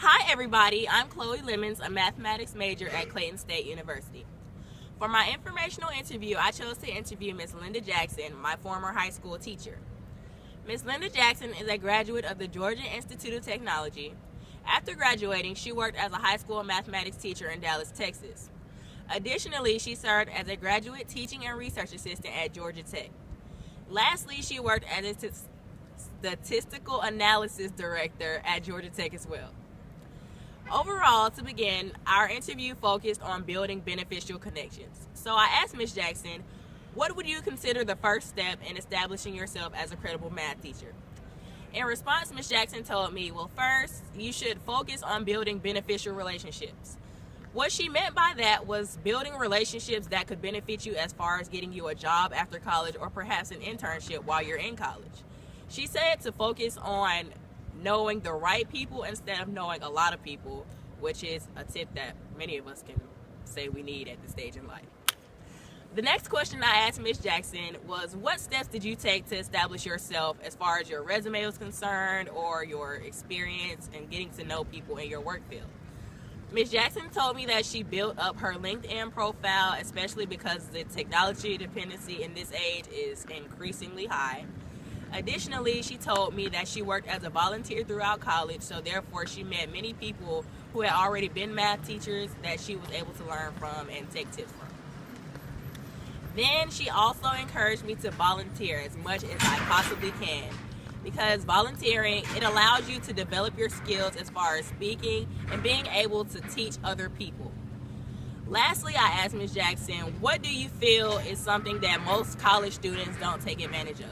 Hi everybody, I'm Chloé Lemons, a mathematics major at Clayton State University. For my informational interview, I chose to interview Ms. Linda Jackson, my former high school teacher. Ms. Linda Jackson is a graduate of the Georgia Institute of Technology. After graduating, she worked as a high school mathematics teacher in Dallas, Texas. Additionally, she served as a graduate teaching and research assistant at Georgia Tech. Lastly, she worked as a statistical analysis director at Georgia Tech as well. Overall, to begin, our interview focused on building beneficial connections. So I asked Ms. Jackson, what would you consider the first step in establishing yourself as a credible math teacher? In response, Ms. Jackson told me, well, first, you should focus on building beneficial relationships. What she meant by that was building relationships that could benefit you as far as getting you a job after college or perhaps an internship while you're in college. She said to focus on knowing the right people instead of knowing a lot of people, which is a tip that many of us can say we need at this stage in life. The next question I asked Ms. Jackson was, what steps did you take to establish yourself as far as your resume was concerned or your experience and getting to know people in your work field? Ms. Jackson told me that she built up her LinkedIn profile, especially because the technology dependency in this age is increasingly high. Additionally, she told me that she worked as a volunteer throughout college, so therefore she met many people who had already been math teachers that she was able to learn from and take tips from. Then she also encouraged me to volunteer as much as I possibly can, because volunteering, it allows you to develop your skills as far as speaking and being able to teach other people. Lastly, I asked Ms. Jackson, what do you feel is something that most college students don't take advantage of?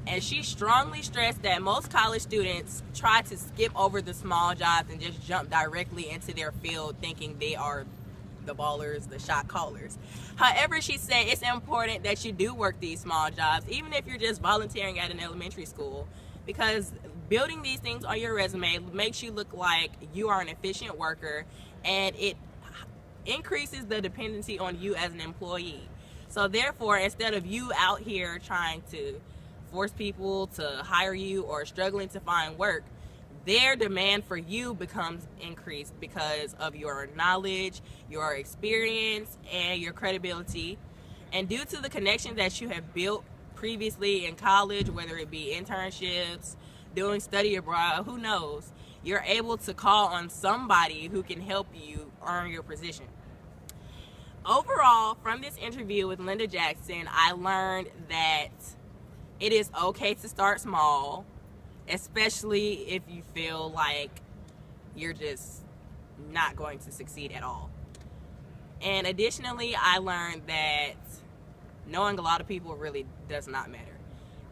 And she strongly stressed that most college students try to skip over the small jobs and just jump directly into their field thinking they are the ballers, the shot callers. However, she said it's important that you do work these small jobs, even if you're just volunteering at an elementary school, because building these things on your resume makes you look like you are an efficient worker, and it increases the dependency on you as an employee. So therefore, instead of you out here trying to force people to hire you or struggling to find work, their demand for you becomes increased because of your knowledge, your experience, and your credibility. And due to the connections that you have built previously in college, whether it be internships, doing study abroad, who knows, you're able to call on somebody who can help you earn your position. Overall, from this interview with Linda Jackson, I learned that it is okay to start small, especially if you feel like you're just not going to succeed at all. And additionally, I learned that knowing a lot of people really does not matter.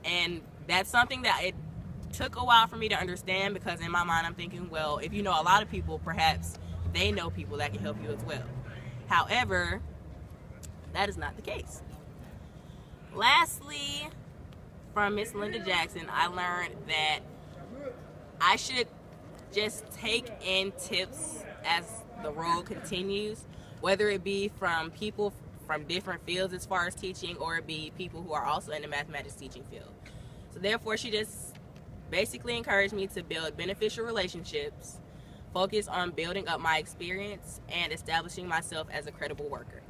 And that's something that it took a while for me to understand, because in my mind I'm thinking, well, if you know a lot of people, perhaps they know people that can help you as well. However, that is not the case. Lastly, from Miss Linda Jackson, I learned that I should just take in tips as the road continues, whether it be from people from different fields as far as teaching, or it be people who are also in the mathematics teaching field. So therefore, she just basically encouraged me to build beneficial relationships, focus on building up my experience, and establishing myself as a credible worker.